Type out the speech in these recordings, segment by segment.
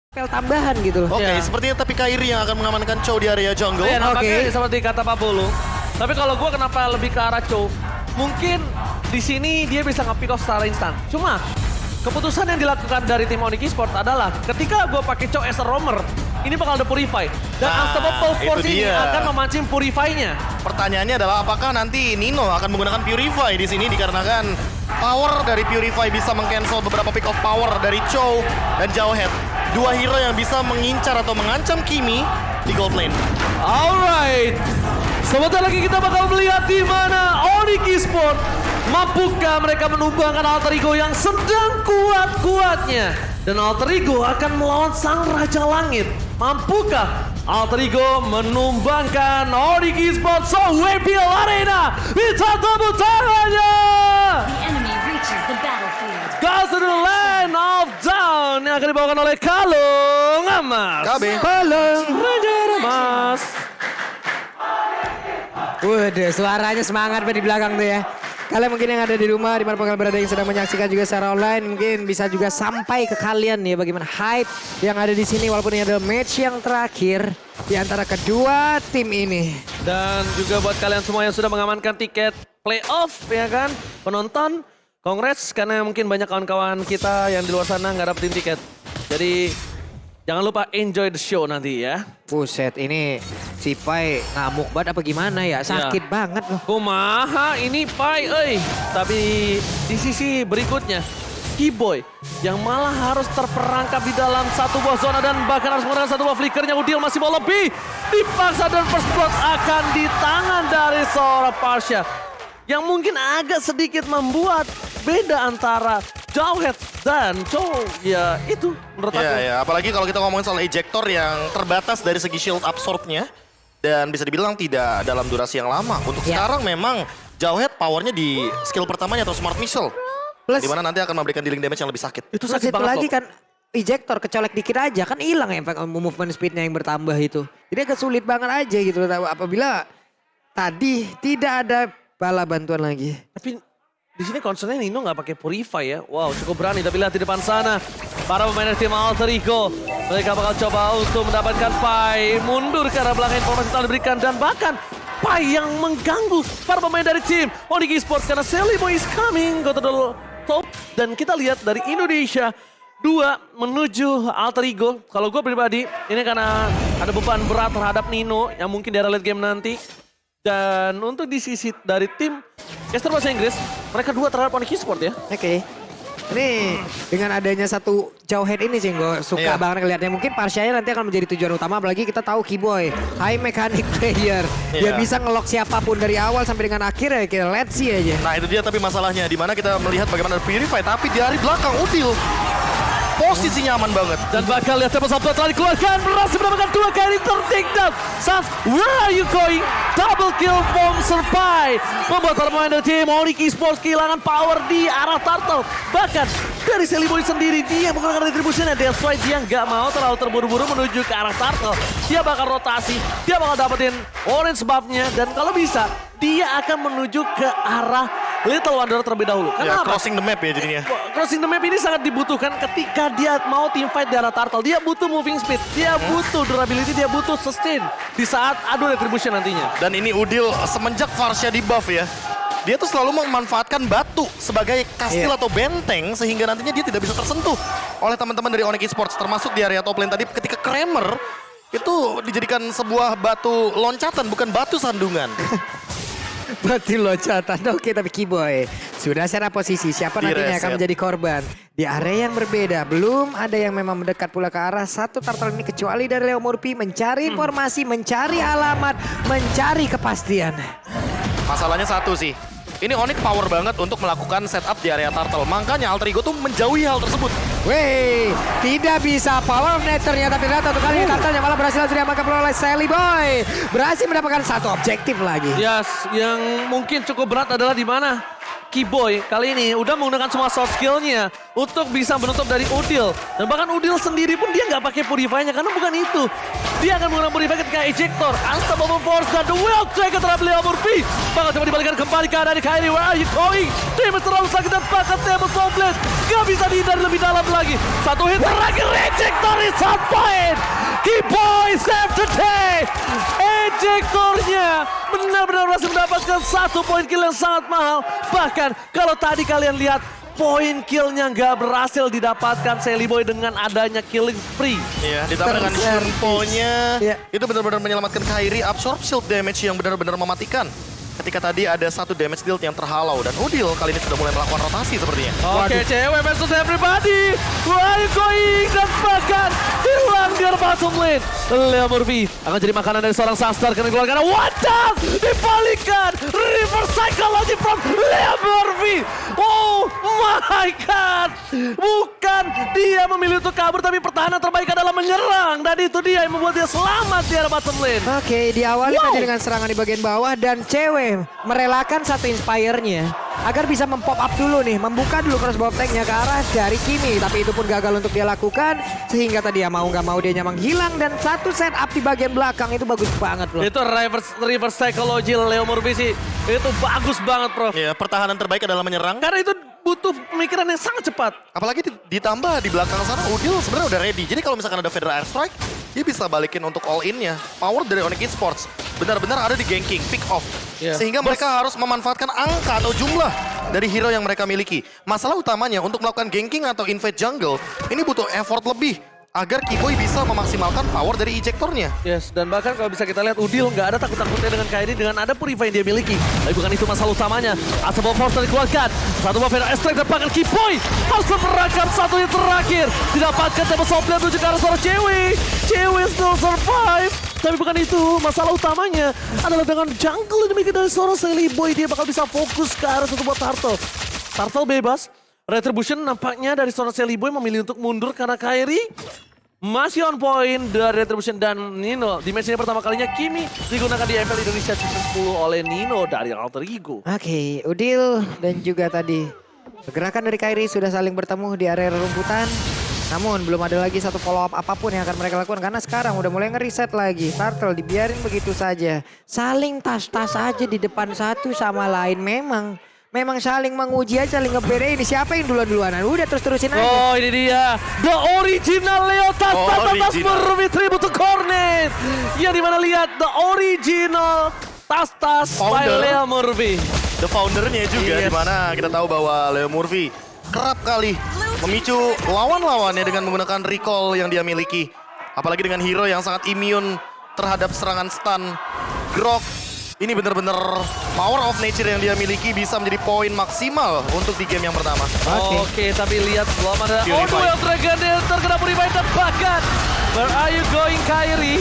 tambahan gitu loh. Oke, Ya. sepertinya tapi Kairi yang akan mengamankan Chow di area jungle. Iya, nampaknya Oke. seperti kata Pak Bolo. Tapi kalau gue kenapa lebih ke arah Chow? Mungkin di sini dia bisa nge-pick off secara instan. Cuma keputusan yang dilakukan dari tim Onyx Esports adalah ketika gue pakai Chow as a roamer, ini bakal ada Purify. Dan Nah, Unstoppable itu Force ini dia. akan memancing Purify-nya. Pertanyaannya adalah apakah nanti Nino akan menggunakan Purify di sini dikarenakan power dari Purify bisa meng-cancel beberapa pick off power dari Chow dan Jawhead. Dua hero yang bisa mengincar atau mengancam Kimi di gold lane. Alright, sebentar lagi kita bakal melihat di mana Onyx Esports mampukah mereka menumbangkan Alter Ego yang sedang kuat-kuatnya. Dan Alter Ego akan melawan Sang Raja Langit. Mampukah Alter Ego menumbangkan Onyx Esports WPL Arena? Kita tepuk tangannya! The enemy reaches the battlefield. Goes to the land of down yang akan dibawakan oleh Kalung Emas. KB. Kalung. Raja Emas. Waduh, suaranya semangat di belakang tuh ya. Kalian mungkin yang ada di rumah, di mana kalian berada yang sedang menyaksikan juga secara online, mungkin bisa juga sampai ke kalian ya bagaimana hype yang ada di sini walaupun ini adalah match yang terakhir di antara kedua tim ini. Dan juga buat kalian semua yang sudah mengamankan tiket playoff ya kan, penonton, congrats karena mungkin banyak kawan-kawan kita yang di luar sana nggak dapetin tiket. Jadi jangan lupa enjoy the show nanti ya. Buset, ini si Pai ngamuk banget apa gimana ya? Sakit banget loh. Kumaha ini Pai, Tapi di sisi berikutnya, Keyboy yang malah harus terperangkap di dalam satu buah zona dan bahkan harus menggunakan satu buah flickernya. Udil masih mau lebih, dipaksa dan first blood akan di tangan dari seorang Parsha. Yang mungkin agak sedikit membuat beda antara Jawhead dan Chow. Ya itu menurut aku. Ya, apalagi kalau kita ngomongin soal ejector yang terbatas dari segi shield absorbnya. Dan bisa dibilang tidak dalam durasi yang lama. Untuk Ya. sekarang memang Jawhead powernya di skill pertamanya atau smart missile. Plus, Dimana nanti akan memberikan dealing damage yang lebih sakit. Itu plus sakit itu banget lagi loh. kan ejector kecolek dikit aja kan hilang efek movement speednya yang bertambah itu. Jadi agak sulit banget aja gitu apabila tadi tidak ada bala bantuan lagi. Tapi di sini concernnya Nino nggak pakai Purify ya. Wow, cukup berani. Tapi lihat di depan sana, para pemain tim Alter Ego, mereka bakal coba untuk mendapatkan Pai mundur ke arah belakang informasi telah diberikan dan bahkan Pai yang mengganggu para pemain dari tim Onyx Esports karena Sally Boy is coming go to the top. Dan kita lihat dari Indonesia 2 menuju Alter Ego. Kalau gue pribadi, ini karena ada beban berat terhadap Nino yang mungkin di area late game nanti. Dan untuk di sisi dari tim caster bahasa Inggris, mereka 2 terhadap Onyx Esports ya. Oke. Ini dengan adanya satu Jawhead ini sih gue suka Iya. banget ngeliatnya. Mungkin Parsyanya nanti akan menjadi tujuan utama apalagi kita tahu Keyboy high mechanic player. Dia Iya. bisa ngelock siapapun dari awal sampai dengan akhir ya kita let's see aja. Nah itu dia tapi masalahnya di mana kita melihat bagaimana Purify tapi dari belakang Udil posisinya aman banget. Dan bakal lihat siapa satu telah dikeluarkan, berhasil mendapatkan 2 kali tertik down. Sans, where are you going? Double kill from Serpai. Membuat para pemain dari tim Onyx Esports kehilangan power di arah Turtle. Bahkan dari Sally Boy sendiri dia menggunakan retribution-nya. That's why dia nggak mau terlalu terburu-buru menuju ke arah Turtle. Dia bakal rotasi, dia bakal dapetin orange buff-nya. Dan kalau bisa, dia akan menuju ke arah Little Wanderer terlebih dahulu. Ya, Karena apa? crossing the map ya jadinya. Crossing the map ini sangat dibutuhkan ketika dia mau team fight di arah Turtle. Dia butuh moving speed, dia butuh durability, dia butuh sustain di saat adu retribution nantinya. Dan ini Udil semenjak Farsha di buff ya. Dia tuh selalu memanfaatkan batu sebagai kastil Iya. atau benteng sehingga nantinya dia tidak bisa tersentuh oleh teman-teman dari Onyx Esports termasuk di area top lane tadi ketika Kramer itu dijadikan sebuah batu loncatan bukan batu sandungan. Berarti loncatan. Oke tapi Keyboy sudah secara posisi siapa nantinya akan Direset. menjadi korban. Di area yang berbeda belum ada yang memang mendekat pula ke arah satu turtle ini kecuali dari Leo Murphy mencari informasi, mencari alamat, mencari kepastian. Masalahnya satu sih. Ini Onyx power banget untuk melakukan setup di area turtle. Makanya Alter Ego tuh menjauhi hal tersebut. Weh, tidak bisa power of nature-nya tapi ternyata untuk kali ini turtle-nya malah berhasil diamankan oleh Sally Boy. Berhasil mendapatkan satu objektif lagi. Yes, yang mungkin cukup berat adalah di mana Keyboy kali ini udah menggunakan semua soft skillnya untuk bisa menutup dari Udil. Dan bahkan Udil sendiri pun dia nggak pakai Purify-nya karena bukan itu. Dia akan menggunakan Purify ketika Ejector. Unstoppable Force dan The Wild Dragon terhadap Leo Murphy. Bakal coba dibalikan kembali ke arah dari Kairi. Where are you going? Damage terlalu sakit dan bahkan Table Softblade nggak bisa dihindari lebih dalam lagi. Satu hit terakhir Ejector is on point. Keyboy save the day. Ejectornya benar-benar berhasil mendapatkan 1 poin kill yang sangat mahal. Bahkan kalau tadi kalian lihat poin killnya nggak berhasil didapatkan Sally Boy dengan adanya killing spree. Iya, ditambah dengan Shunpo-nya. Iya. Itu benar-benar menyelamatkan Kairi. Absorb shield damage yang benar-benar mematikan. Ketika tadi ada 1 damage deal yang terhalau. Dan Udil kali ini sudah mulai melakukan rotasi sepertinya. Oke, cewek versus everybody. Where are you going? Dan bahkan hilang di bottom lane. Leo Murphy akan jadi makanan dari seorang Sunstar karena dikeluarkan. Wadah! Dibalikan! Reverse psychology from Leo Murphy. Oh my god! Bukan dia memilih untuk kabur, tapi pertahanan terbaik adalah menyerang. Dan itu dia yang membuat dia selamat di area bottom lane. Oke, diawali tadi dengan serangan di bagian bawah dan cewek merelakan 1 Inspire-nya agar bisa mempop up dulu nih, membuka dulu crossbow tank-nya ke arah dari Kimi. Tapi itu pun gagal untuk dia lakukan, sehingga tadi ya mau nggak mau dia menghilang dan 1 setup di bagian belakang itu bagus banget loh. Itu reverse psychology Leo Murphy sih, itu bagus banget, Prof. Iya, pertahanan terbaik adalah menyerang. Karena itu butuh pemikiran yang sangat cepat. Apalagi ditambah di belakang sana Udil sebenarnya udah ready. Jadi kalau misalkan ada Federal Airstrike, dia bisa balikin untuk all in-nya. Power dari Onyx Esports benar-benar ada di ganking, pick off. Yeah. Sehingga mereka harus memanfaatkan angka atau jumlah dari hero yang mereka miliki. Masalah utamanya untuk melakukan ganking atau invade jungle, ini butuh effort lebih agar Keyboy bisa memaksimalkan power dari ejectornya. Yes, dan bahkan kalau bisa kita lihat Udil nggak ada takut-takutnya dengan Kairi dengan ada Purify yang dia miliki. Tapi bukan itu masalah utamanya. Unstoppable Force dikeluarkan. 1 buff Federal Extract dan bahkan Keyboy harus memerangkan 1 yang terakhir. Didapatkan Table Softblade menuju ke arah seorang Cewek. Cewek still survive. Tapi bukan itu, masalah utamanya adalah dengan jungle yang dimiliki dari seorang Sally Boy. Dia bakal bisa fokus ke arah satu buat Turtle. Turtle bebas. Retribution nampaknya dari seorang Sally Boy memilih untuk mundur karena Kairi masih on point dari Retribution dan Nino. Di match ini pertama kalinya Kimi digunakan di MPL Indonesia Season 10 oleh Nino dari Alter Ego. Oke, Udil dan juga tadi pergerakan dari Kairi sudah saling bertemu di area rumputan. Namun belum ada lagi satu follow up apapun yang akan mereka lakukan karena sekarang udah mulai ngereset lagi. Turtle dibiarin begitu saja. Saling tas-tas aja di depan satu sama lain. Memang saling menguji aja, saling ngebedain siapa yang duluan-duluanan. Udah terus-terusin aja. Oh ini dia, the original Leo Tas Murphy tribute to Cornet. Yang dimana lihat the original Tas by Leo Murphy. The foundernya juga, dimana kita tahu bahwa Leo Murphy kerap kali memicu lawan-lawannya dengan menggunakan recall yang dia miliki. Apalagi dengan hero yang sangat immune terhadap serangan stun. Grok, ini benar-benar power of nature yang dia miliki bisa menjadi poin maksimal untuk di game yang pertama. Oke, tapi lihat belum ada. Oh, duel Dragon terkena Purify dan bahkan where are you going Kairi?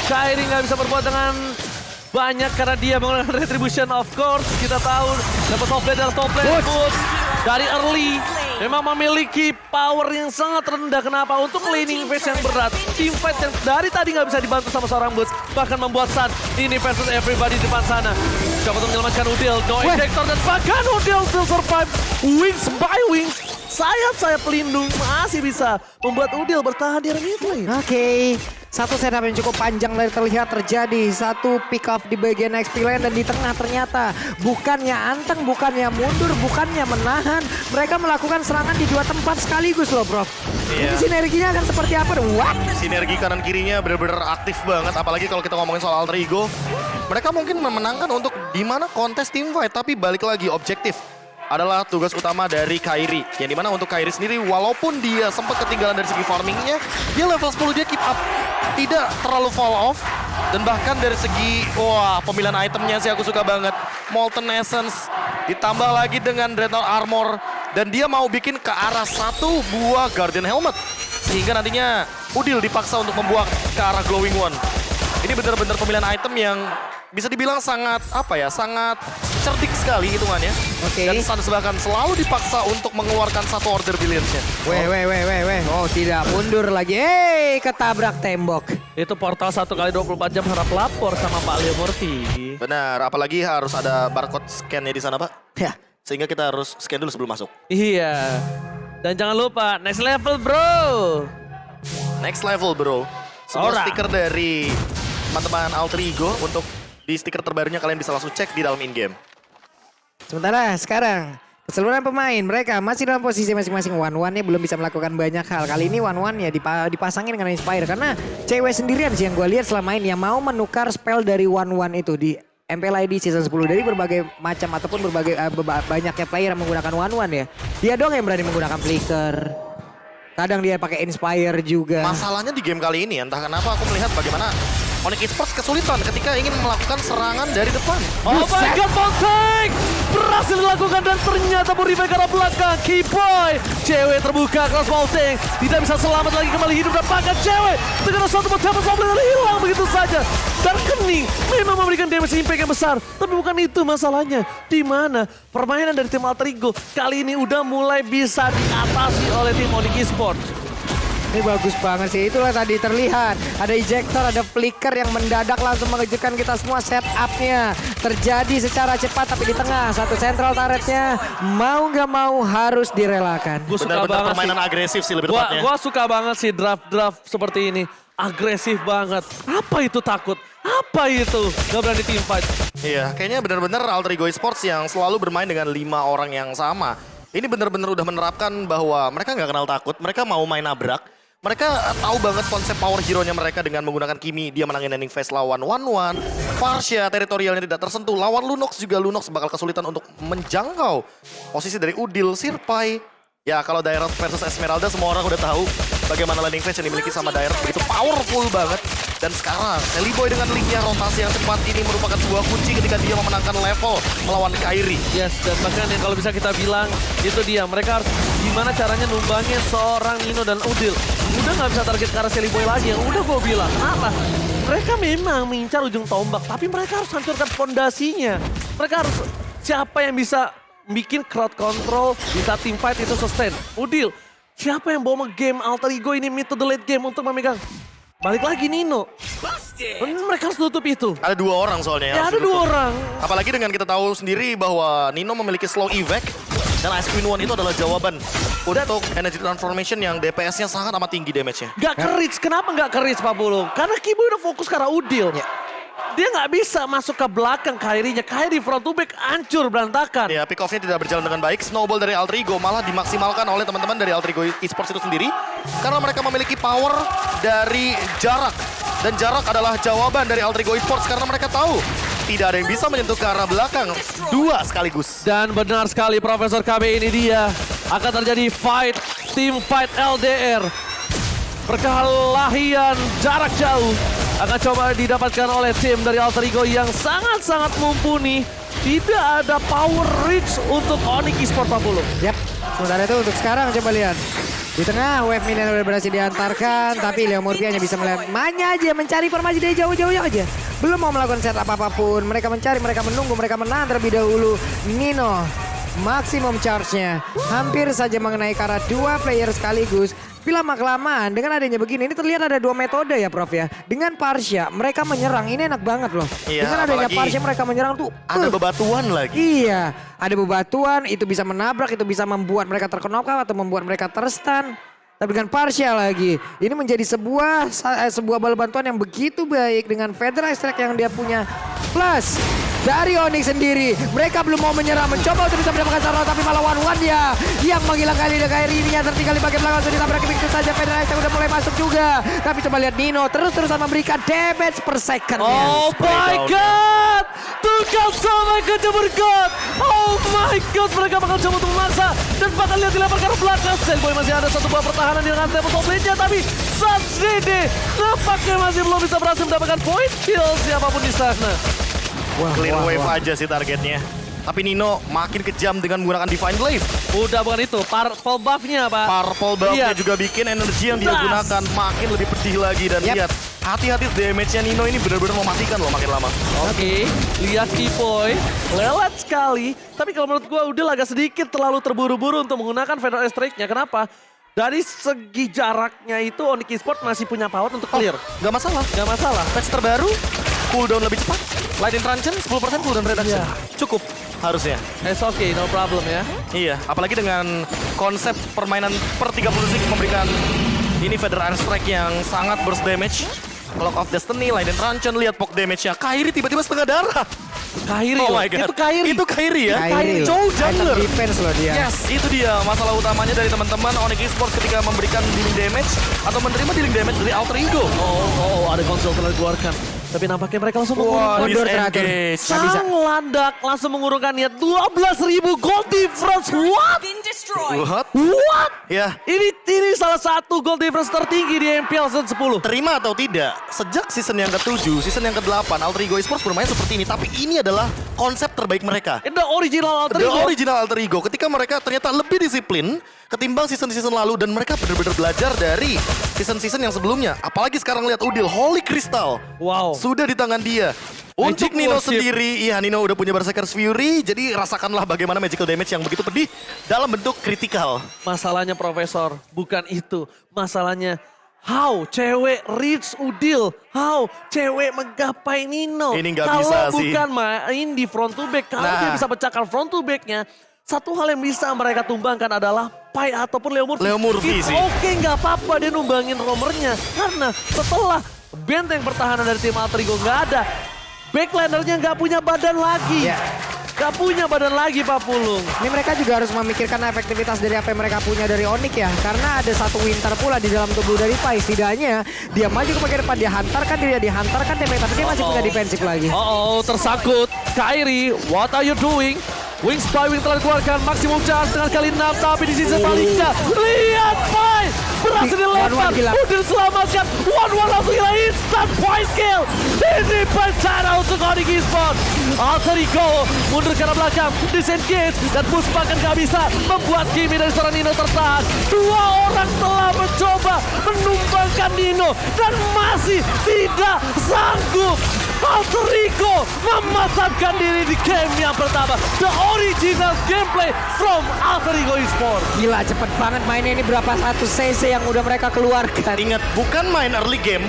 Kairi nggak bisa berbuat dengan banyak karena dia menggunakan Retribution of course. Kita tahu dapat top lane dan top lane boost dari early. Memang memiliki power yang sangat rendah. Kenapa? Untuk laning phase yang berat. Team fight yang dari tadi nggak bisa dibantu sama seorang boost. Bahkan membuat Sun ini versus everybody di depan sana. Coba untuk menyelamatkan Udil. No ejector dan bahkan Udil still survive. Wings by wings. Sayap-sayap pelindung masih bisa membuat Udil bertahan di area mid lane. Oke, satu setup yang cukup panjang dari terlihat terjadi. Satu pick off di bagian XP lane dan di tengah ternyata bukannya anteng, bukannya mundur, bukannya menahan. Mereka melakukan serangan di 2 tempat sekaligus loh, Bro. Ini sinerginya akan seperti apa? What? Sinergi kanan kirinya benar-benar aktif banget. Apalagi kalau kita ngomongin soal Alter Ego. Mereka mungkin memenangkan untuk di mana kontes team fight. Tapi balik lagi objektif adalah tugas utama dari Kairi. Yang dimana untuk Kairi sendiri walaupun dia sempat ketinggalan dari segi farmingnya, dia level 10 dia keep up. Tidak terlalu fall off. Dan bahkan dari segi, pemilihan itemnya sih aku suka banget. Molten Essence ditambah lagi dengan Dreadnought Armor. Dan dia mau bikin ke arah 1 buah Guardian Helmet. Sehingga nantinya Udil dipaksa untuk membuat ke arah Glowing One. Ini benar-benar pemilihan item yang bisa dibilang sangat sangat cerdik sekali hitungannya. Dan Suns bahkan selalu dipaksa untuk mengeluarkan satu order billions-nya. Oh tidak mundur lagi. Ketabrak tembok. Itu portal 1 kali 24 jam harap lapor sama Pak Leo Murphy. Benar, apalagi harus ada barcode scan-nya di sana, Pak. Ya, Sehingga kita harus scan dulu sebelum masuk. Iya. Dan jangan lupa, next level bro. Next level bro. Sebuah Ora. stiker dari teman-teman Alter Ego untuk di stiker terbarunya kalian bisa langsung cek di dalam in-game. Sementara sekarang keseluruhan pemain mereka masih dalam posisi masing-masing. One-one-nya belum bisa melakukan banyak hal. Kali ini one-one-nya dipasangin dengan Inspire. Karena cewek sendirian sih yang gue lihat selama ini yang mau menukar spell dari one-one itu di MPLID season 10. Dari berbagai macam ataupun berbagai banyaknya player yang menggunakan one-one ya. Dia doang yang berani menggunakan flicker. Kadang dia pakai Inspire juga. Masalahnya di game kali ini entah kenapa aku melihat bagaimana Onyx Esports kesulitan ketika ingin melakukan serangan dari depan. Oh my god, Voltec berhasil dilakukan dan ternyata Purify ke arah belakang. Keyboy, cewek terbuka kelas Voltec. Tidak bisa selamat lagi kembali hidup dan bahkan cewek dengan satu potable sombong dan hilang begitu saja. Dan Kening memang memberikan damage impact yang besar. Tapi bukan itu masalahnya. Di mana permainan dari tim Alter Ego kali ini udah mulai bisa diatasi oleh tim Onyx Esports. Ini bagus banget sih, itulah tadi terlihat. Ada ejector, ada flicker yang mendadak langsung mengejutkan kita semua. Setupnya terjadi secara cepat tapi di tengah. Satu central turretnya mau nggak mau harus direlakan. Gue suka Benar-benar banget permainan sih. agresif sih lebih tepatnya. Gua suka banget sih draft-draft seperti ini. Agresif banget. Apa itu takut? Apa itu? Gak berani team fight. Iya, kayaknya benar-benar Alter Ego Esports yang selalu bermain dengan 5 orang yang sama. Ini benar-benar udah menerapkan bahwa mereka nggak kenal takut, mereka mau main nabrak. Mereka tahu banget konsep power hero-nya mereka dengan menggunakan Kimi. Dia menangin ending phase lawan One-One. Farsha teritorialnya tidak tersentuh. Lawan Lunox juga Lunox bakal kesulitan untuk menjangkau posisi dari Udil, Sirpai. Ya kalau Dairot versus Esmeralda semua orang udah tahu bagaimana landing phase yang dimiliki sama Dairot. Begitu powerful banget. Dan sekarang Sally Boy dengan linknya rotasi yang cepat ini merupakan sebuah kunci ketika dia memenangkan level melawan Kairi. Yes, dan bahkan yang kalau bisa kita bilang itu dia. Mereka harus gimana caranya numbangin seorang Nino dan Udil. Udah nggak bisa target ke arah Sally Boy lagi. Yang udah gue bilang, apa? Mereka memang mengincar ujung tombak, tapi mereka harus hancurkan fondasinya. Mereka harus siapa yang bisa bikin crowd control di saat team fight itu sustain. Udil, siapa yang bawa game Alter Ego ini mid to the late game untuk memegang? Balik lagi Nino. Mereka harus tutup itu. Ada 2 orang soalnya yang Ya harus ada 2 ditutup. orang. Apalagi dengan kita tahu sendiri bahwa Nino memiliki slow evac dan Ice Queen One itu adalah jawaban untuk energy transformation yang DPS-nya sangat amat tinggi damage-nya. Gak keris, kenapa gak keris Pak Bulu? Karena Kiboy udah fokus ke arah Udil. Dia gak bisa masuk ke belakang Kairinya. Kairi front to back hancur berantakan. Ya, pick off-nya tidak berjalan dengan baik. Snowball dari Alter Ego malah dimaksimalkan oleh teman-teman dari Alter Ego Esports itu sendiri. Karena mereka memiliki power dari jarak. Dan jarak adalah jawaban dari Alter Ego Esports karena mereka tahu tidak ada yang bisa menyentuh ke arah belakang 2 sekaligus. Dan benar sekali Profesor KB ini dia. Akan terjadi fight, team fight LDR. Perkelahian jarak jauh akan coba didapatkan oleh tim dari Alter Ego yang sangat-sangat mumpuni. Tidak ada power reach untuk Onyx Esports Pak Bulu. Yap, sementara itu untuk sekarang coba lihat. Di tengah wave minion udah berhasil diantarkan, tapi Leo Murphy hanya bisa melihat Manya aja mencari informasi dari jauh-jauh aja. Belum mau melakukan setup apapun. Mereka mencari, mereka menunggu, mereka menahan terlebih dahulu. Nino, maksimum charge-nya hampir saja mengenai ke arah 2 player sekaligus. Tapi lama-kelamaan dengan adanya begini, ini terlihat ada 2 metode ya Prof ya. Dengan Farsha, mereka menyerang, ini enak banget loh. Iya, dengan adanya apalagi Farsha mereka menyerang tuh. Ada bebatuan lagi. Iya, ada bebatuan, itu bisa menabrak, itu bisa membuat mereka terkenokal atau membuat mereka terstun. Tapi dengan Farsha lagi, ini menjadi sebuah bal bantuan yang begitu baik dengan Federal Strike yang dia punya. Plus dari Onyx sendiri, mereka belum mau menyerah, mencoba untuk bisa mendapatkan sarana, tapi malah one-one dia yang menghilang Kairi ini yang tertinggal di bagian belakang sudah ditabrak begitu saja. Federal Strike udah mulai masuk juga, tapi coba lihat Nino terus-terusan memberikan damage per second-nya. Oh my god! Tukang sampai ke jemur god! Oh my god! Mereka bakal coba untuk memaksa dan bakal lihat dilempar ke arah belakang. Boy masih ada satu buah pertahanan dengan tempo top lane-nya, tapi Satsede nampaknya masih belum bisa berhasil mendapatkan point kill siapapun di sana. Clear wave aja sih targetnya. Tapi Nino makin kejam dengan menggunakan Divine Glaive. Udah bukan itu, purple buff-nya Pak. Purple buff-nya Lihat. juga bikin energi yang dia Das. gunakan makin lebih pedih lagi. Dan lihat, hati-hati damage-nya Nino ini benar-benar mematikan loh makin lama. Oke, lihat Kipoy, lelet sekali. Tapi kalau menurut gua udah agak sedikit terlalu terburu-buru untuk menggunakan Federal Strike-nya. Kenapa? Dari segi jaraknya itu Onyx Esports masih punya power untuk clear. Gak masalah. Gak masalah. Patch terbaru, cooldown lebih cepat. Lightning Truncheon 10% cooldown reduction. Iya. Cukup. harusnya. It's okay, no problem ya. Iya, apalagi dengan konsep permainan per 30 detik memberikan ini Federal Strike yang sangat burst damage. Clock of Destiny, Leiden Truncheon, lihat poke damage-nya. Kairi tiba-tiba setengah darah. Kairi Oh loh, my God. itu Kairi. Itu Kairi ya? Kairi loh. Chow Item jungler. defense loh dia. Yes, itu dia masalah utamanya dari teman-teman Onyx Esports ketika memberikan dealing damage atau menerima dealing damage dari Alter Ego. Oh, ada konsol telah dikeluarkan. Tapi nampaknya mereka langsung Wah, mengurungkan. mundur teratur. disengage. Nggak bisa. Sang landak langsung mengurungkan niat 12.000 gold difference. What? Been destroyed. What? What? Ya, Ini salah satu gold difference tertinggi di MPL season 10. terima atau tidak, sejak season yang ke-7, season yang ke-8, Alter Ego Esports bermain seperti ini. Tapi ini adalah konsep terbaik mereka. The original Alter The Ego. original Alter Ego. Ketika mereka ternyata lebih disiplin ketimbang season-season lalu. Dan mereka benar-benar belajar dari season-season yang sebelumnya. Apalagi sekarang lihat Udil, Holy Crystal. Wow. Sudah di tangan dia. Untuk Magic Nino worship. sendiri, iya Nino udah punya Berserker's Fury. Jadi rasakanlah bagaimana magical damage yang begitu pedih dalam bentuk kritikal. Masalahnya Profesor, bukan itu. Masalahnya how cewek reach Udil, how cewek menggapai Nino. Ini nggak Kalau bisa sih. bukan main di front to back, kalau Nah. dia bisa pecahkan front to backnya, satu hal yang bisa mereka tumbangkan adalah Pai ataupun Leo Murphy. Leo Murphy It's sih. Oke, nggak apa-apa dia numbangin romernya. Karena setelah benteng pertahanan dari tim Alter Ego nggak ada, backlinernya nggak punya badan lagi. Ya. Nggak punya badan lagi Pak Pulung. Ini mereka juga harus memikirkan efektivitas dari apa yang mereka punya dari Onyx ya. Karena ada satu winter pula di dalam tubuh dari Pai. Setidaknya dia maju ke bagian depan, dia hantarkan diri, dia hantarkan damage. Tapi dia masih punya defensif lagi. Tersangkut. Kairi, what are you doing? Wing Spy Wing telah dikeluarkan, maksimum charge dengan kali 6, tapi di sisi baliknya. Lihat Pai, berhasil dilempar, One-one gila. udah diselamatkan. 1-1 langsung gila, instant point kill. Ini bencana untuk Onyx Esports. Alter Ego mundur ke arah belakang, disengage, dan Puspa kan gak bisa membuat Kimi dari seorang Nino tertahan. Dua orang telah mencoba menumbangkan Nino, dan masih tidak sanggup. Alter Ego mematahkan diri di game yang pertama. The original gameplay from Alter Ego Esports. Gila cepet banget mainnya, ini berapa 1 CC yang udah mereka keluarkan. Ingat, bukan main early game,